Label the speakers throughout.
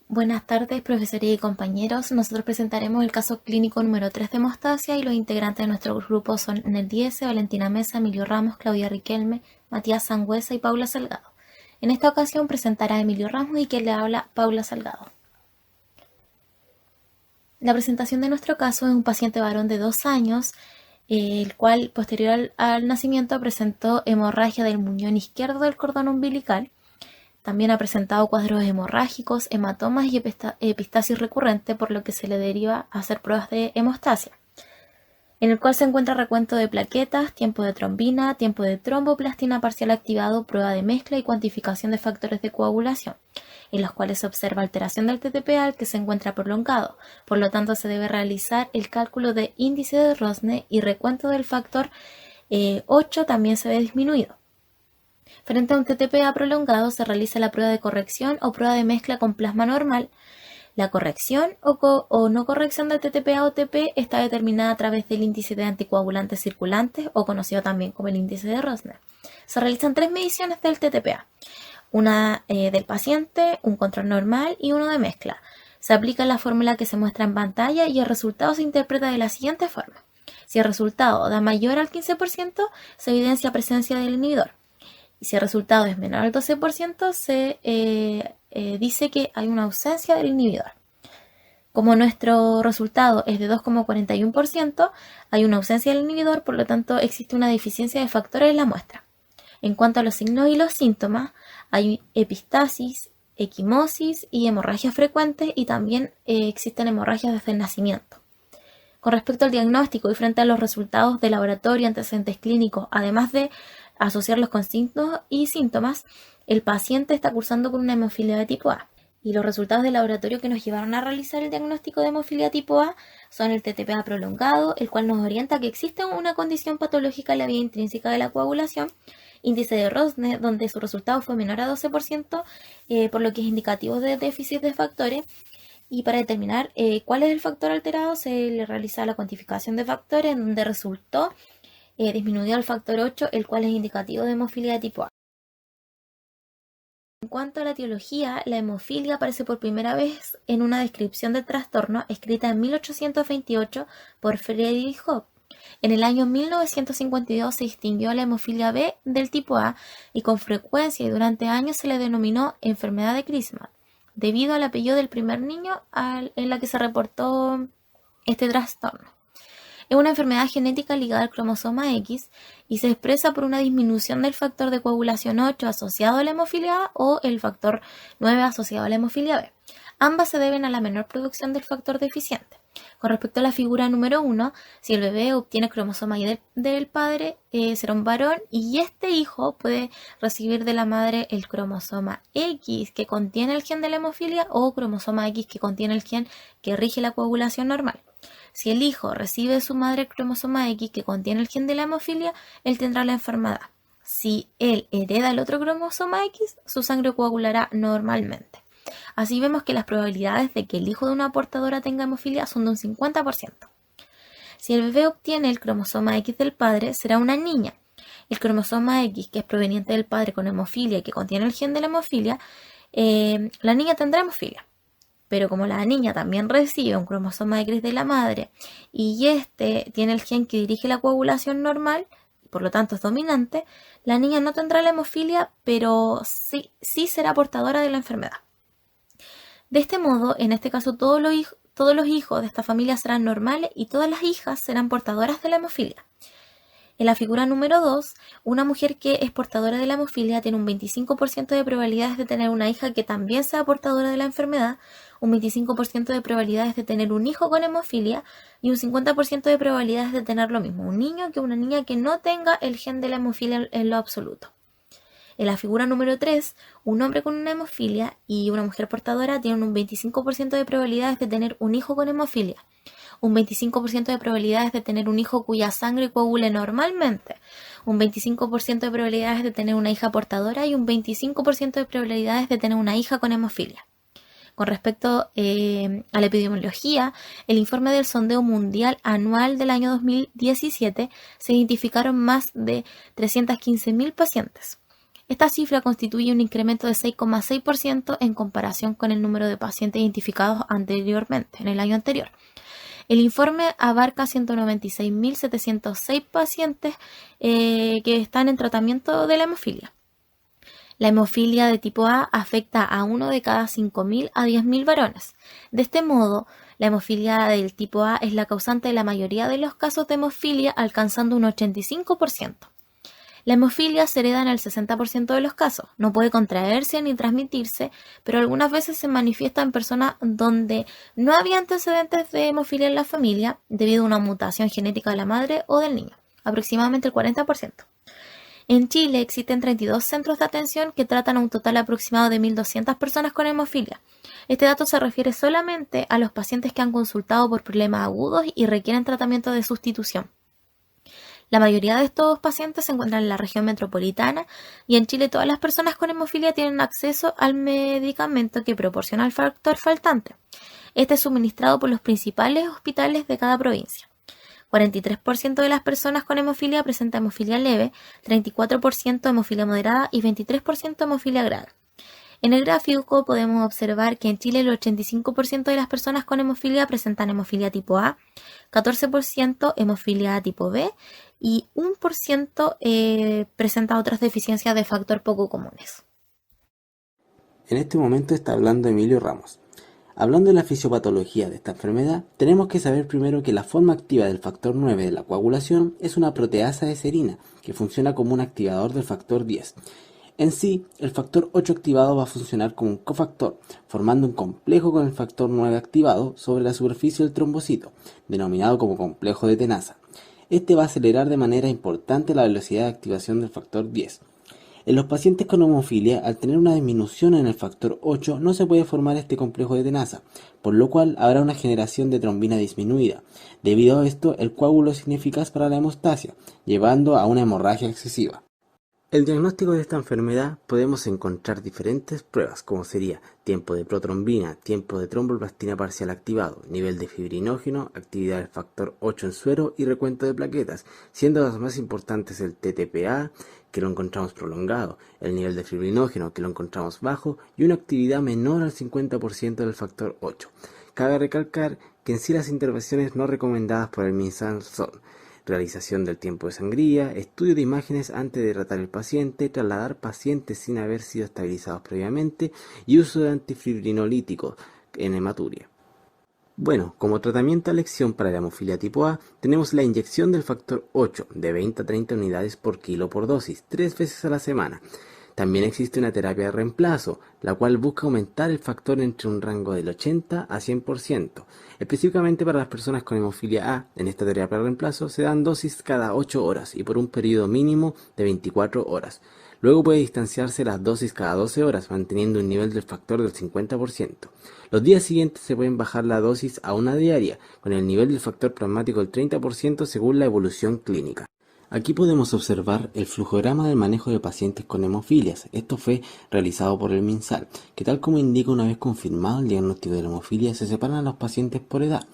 Speaker 1: Buenas tardes, profesores y compañeros. Nosotros presentaremos el caso clínico número 3 de hemostasia y los integrantes de nuestro grupo son Nel Diese, Valentina Mesa, Emilio Ramos, Claudia Riquelme, Matías Sangüesa y Paula Salgado. En esta ocasión presentará Emilio Ramos y quien le habla, Paula Salgado. La presentación de nuestro caso es un paciente varón de 2 años, el cual posterior al nacimiento presentó hemorragia del muñón izquierdo del cordón umbilical. También ha presentado cuadros hemorrágicos, hematomas y epistasis recurrente, por lo que se le deriva a hacer pruebas de hemostasia, en el cual se encuentra recuento de plaquetas, tiempo de trombina, tiempo de tromboplastina parcial activado, prueba de mezcla y cuantificación de factores de coagulación, en los cuales se observa alteración del TTPA que se encuentra prolongado. Por lo tanto, se debe realizar el cálculo de índice de Rosne y recuento del factor 8 también se ve disminuido. Frente a un TTPA prolongado se realiza la prueba de corrección o prueba de mezcla con plasma normal. La corrección o no corrección del TTPA o TP está determinada a través del índice de anticoagulantes circulantes o conocido también como el índice de Rosner. Se realizan 3 mediciones del TTPA, una del paciente, un control normal y uno de mezcla. Se aplica la fórmula que se muestra en pantalla y el resultado se interpreta de la siguiente forma. Si el resultado da mayor al 15%, se evidencia presencia del inhibidor. Y si el resultado es menor al 12%, se dice que hay una ausencia del inhibidor. Como nuestro resultado es de 2,41%, hay una ausencia del inhibidor, por lo tanto existe una deficiencia de factores en la muestra. En cuanto a los signos y los síntomas, hay epistasis, equimosis y hemorragias frecuentes, y también existen hemorragias desde el nacimiento. Con respecto al diagnóstico y frente a los resultados de laboratorio, antecedentes clínicos, además de asociarlos con signos y síntomas, el paciente está cursando con una hemofilia de tipo A. Y los resultados de laboratorio que nos llevaron a realizar el diagnóstico de hemofilia tipo A son el TTPA prolongado, el cual nos orienta que existe una condición patológica en la vía intrínseca de la coagulación, índice de Rosne, donde su resultado fue menor a 12%, por lo que es indicativo de déficit de factores. Y para determinar cuál es el factor alterado, se le realiza la cuantificación de factores, en donde resultó disminuido el factor 8, el cual es indicativo de hemofilia de tipo A. En cuanto a la etiología, la hemofilia aparece por primera vez en una descripción del trastorno escrita en 1828 por Friedrich Hopp. En el año 1952 se distinguió la hemofilia B del tipo A y con frecuencia y durante años se le denominó enfermedad de Crispman, debido al apellido del primer niño en la que se reportó este trastorno. Es una enfermedad genética ligada al cromosoma X y se expresa por una disminución del factor de coagulación 8 asociado a la hemofilia A o el factor 9 asociado a la hemofilia B. Ambas se deben a la menor producción del factor deficiente. Con respecto a la figura número 1, si el bebé obtiene cromosoma Y del padre, será un varón, y este hijo puede recibir de la madre el cromosoma X que contiene el gen de la hemofilia o cromosoma X que contiene el gen que rige la coagulación normal. Si el hijo recibe de su madre el cromosoma X que contiene el gen de la hemofilia, él tendrá la enfermedad. Si él hereda el otro cromosoma X, su sangre coagulará normalmente. Así vemos que las probabilidades de que el hijo de una portadora tenga hemofilia son de un 50%. Si el bebé obtiene el cromosoma X del padre, será una niña. El cromosoma X, que es proveniente del padre con hemofilia y que contiene el gen de la hemofilia, la niña tendrá hemofilia. Pero como la niña también recibe un cromosoma X de la madre y este tiene el gen que dirige la coagulación normal, por lo tanto es dominante, la niña no tendrá la hemofilia, pero sí será portadora de la enfermedad. De este modo, en este caso, todos los hijos de esta familia serán normales y todas las hijas serán portadoras de la hemofilia. En la figura número 2, una mujer que es portadora de la hemofilia tiene un 25% de probabilidades de tener una hija que también sea portadora de la enfermedad, un 25% de probabilidades de tener un hijo con hemofilia y un 50% de probabilidades de tener lo mismo, un niño que una niña que no tenga el gen de la hemofilia en lo absoluto. En la figura número 3, un hombre con una hemofilia y una mujer portadora tienen un 25% de probabilidades de tener un hijo con hemofilia, un 25% de probabilidades de tener un hijo cuya sangre coagule normalmente, un 25% de probabilidades de tener una hija portadora y un 25% de probabilidades de tener una hija con hemofilia. Con respecto a la epidemiología, el informe del sondeo mundial anual del año 2017 se identificaron más de 315.000 pacientes. Esta cifra constituye un incremento de 6,6% en comparación con el número de pacientes identificados anteriormente, en el año anterior. El informe abarca 196.706 pacientes que están en tratamiento de la hemofilia. La hemofilia de tipo A afecta a 1 de cada 5.000 a 10.000 varones. De este modo, la hemofilia del tipo A es la causante de la mayoría de los casos de hemofilia, alcanzando un 85%. La hemofilia se hereda en el 60% de los casos. No puede contraerse ni transmitirse, pero algunas veces se manifiesta en personas donde no había antecedentes de hemofilia en la familia debido a una mutación genética de la madre o del niño, aproximadamente el 40%. En Chile existen 32 centros de atención que tratan a un total aproximado de 1.200 personas con hemofilia. Este dato se refiere solamente a los pacientes que han consultado por problemas agudos y requieren tratamiento de sustitución. La mayoría de estos pacientes se encuentran en la región metropolitana y en Chile todas las personas con hemofilia tienen acceso al medicamento que proporciona el factor faltante. Este es suministrado por los principales hospitales de cada provincia. 43% de las personas con hemofilia presenta hemofilia leve, 34% hemofilia moderada y 23% hemofilia grave. En el gráfico podemos observar que en Chile el 85% de las personas con hemofilia presentan hemofilia tipo A, 14% hemofilia tipo B y 1% presenta otras deficiencias de factor poco comunes.
Speaker 2: En este momento está hablando Emilio Ramos. Hablando de la fisiopatología de esta enfermedad, tenemos que saber primero que la forma activa del factor 9 de la coagulación es una proteasa de serina que funciona como un activador del factor 10. En sí, el factor 8 activado va a funcionar como un cofactor, formando un complejo con el factor 9 activado sobre la superficie del trombocito, denominado como complejo de tenaza. Este va a acelerar de manera importante la velocidad de activación del factor 10. En los pacientes con hemofilia, al tener una disminución en el factor 8, no se puede formar este complejo de tenaza, por lo cual habrá una generación de trombina disminuida. Debido a esto, el coágulo es ineficaz para la hemostasia, llevando a una hemorragia excesiva. El diagnóstico de esta enfermedad podemos encontrar diferentes pruebas, como sería tiempo de protrombina, tiempo de tromboplastina parcial activado, nivel de fibrinógeno, actividad del factor 8 en suero y recuento de plaquetas, siendo las más importantes el TTPA, que lo encontramos prolongado, el nivel de fibrinógeno, que lo encontramos bajo, y una actividad menor al 50% del factor 8. Cabe recalcar que en sí las intervenciones no recomendadas por el MinSal son realización del tiempo de sangría, estudio de imágenes antes de tratar el paciente, trasladar pacientes sin haber sido estabilizados previamente y uso de antifibrinolíticos en hematuria. Bueno, como tratamiento a elección para la hemofilia tipo A, tenemos la inyección del factor 8 de 20 a 30 unidades por kilo por dosis, 3 veces a la semana. También existe una terapia de reemplazo, la cual busca aumentar el factor entre un rango del 80 a 100%. Específicamente para las personas con hemofilia A, en esta terapia de reemplazo se dan dosis cada 8 horas y por un periodo mínimo de 24 horas. Luego puede distanciarse las dosis cada 12 horas, manteniendo un nivel del factor del 50%. Los días siguientes se pueden bajar la dosis a una diaria, con el nivel del factor plasmático del 30% según la evolución clínica. Aquí podemos observar el flujograma del manejo de pacientes con hemofilias. Esto fue realizado por el MinSal, que tal como indica, una vez confirmado el diagnóstico de la hemofilia, se separan a los pacientes por edad,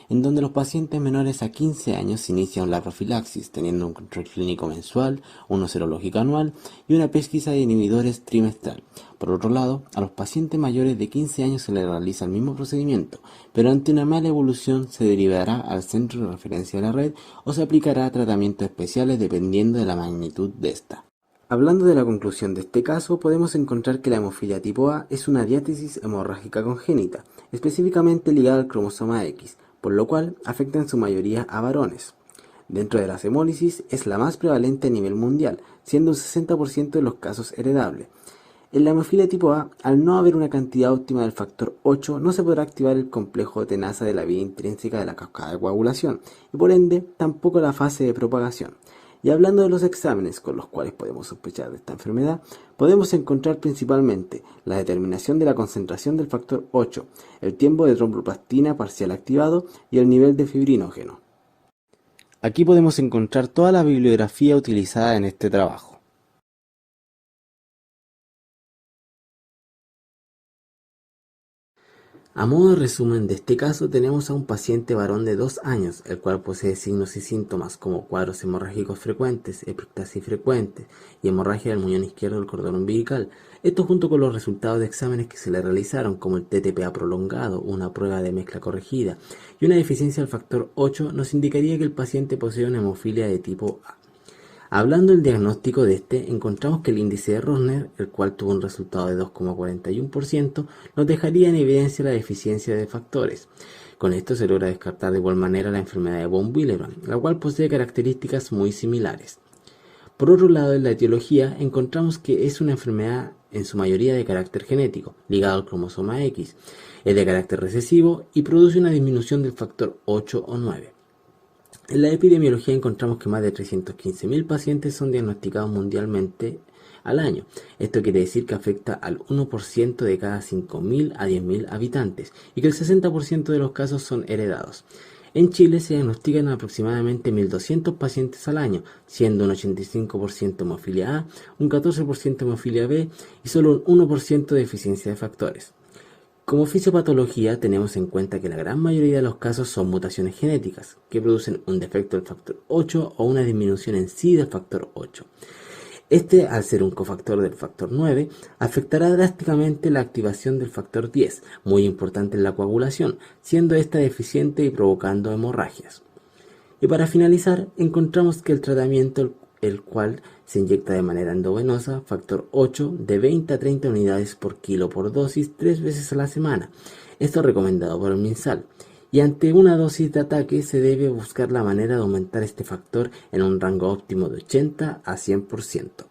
Speaker 2: en donde los pacientes menores a 15 años se inician la profilaxis, teniendo un control clínico mensual, uno serológico anual y una pesquisa de inhibidores trimestral. Por otro lado, a los pacientes mayores de 15 años se les realiza el mismo procedimiento, pero ante una mala evolución se derivará al centro de referencia de la red o se aplicará tratamientos especiales dependiendo de la magnitud de esta. Hablando de la conclusión de este caso, podemos encontrar que la hemofilia tipo A es una diátesis hemorrágica congénita, específicamente ligada al cromosoma X, por lo cual afecta en su mayoría a varones. Dentro de las hemólisis es la más prevalente a nivel mundial, siendo un 60% de los casos heredables. En la hemofilia tipo A, al no haber una cantidad óptima del factor 8, no se podrá activar el complejo de tenaza de la vía intrínseca de la cascada de coagulación, y por ende tampoco la fase de propagación. Y hablando de los exámenes con los cuales podemos sospechar de esta enfermedad, podemos encontrar principalmente la determinación de la concentración del factor 8, el tiempo de tromboplastina parcial activado y el nivel de fibrinógeno. Aquí podemos encontrar toda la bibliografía utilizada en este trabajo. A modo de resumen de este caso, tenemos a un paciente varón de 2 años, el cual posee signos y síntomas como cuadros hemorrágicos frecuentes, epistaxis frecuente y hemorragia del muñón izquierdo del cordón umbilical. Esto junto con los resultados de exámenes que se le realizaron, como el TTPA prolongado, una prueba de mezcla corregida y una deficiencia del factor 8, nos indicaría que el paciente posee una hemofilia de tipo A. Hablando del diagnóstico de este, encontramos que el índice de Rosner, el cual tuvo un resultado de 2,41%, nos dejaría en evidencia la deficiencia de factores. Con esto se logra descartar de igual manera la enfermedad de von Willebrand, la cual posee características muy similares. Por otro lado, en la etiología encontramos que es una enfermedad en su mayoría de carácter genético, ligado al cromosoma X, es de carácter recesivo y produce una disminución del factor 8 o 9. En la epidemiología encontramos que más de 315.000 pacientes son diagnosticados mundialmente al año. Esto quiere decir que afecta al 1% de cada 5.000 a 10.000 habitantes y que el 60% de los casos son heredados. En Chile se diagnostican aproximadamente 1.200 pacientes al año, siendo un 85% hemofilia A, un 14% hemofilia B y solo un 1% de deficiencia de factores. Como fisiopatología tenemos en cuenta que la gran mayoría de los casos son mutaciones genéticas, que producen un defecto del factor 8 o una disminución en sí del factor 8. Este, al ser un cofactor del factor 9, afectará drásticamente la activación del factor 10, muy importante en la coagulación, siendo esta deficiente y provocando hemorragias. Y para finalizar, encontramos que el tratamiento, el cual se inyecta de manera endovenosa, factor 8, de 20 a 30 unidades por kilo por dosis 3 veces a la semana. Esto es recomendado por el MinSal. Y ante una dosis de ataque se debe buscar la manera de aumentar este factor en un rango óptimo de 80 a 100%.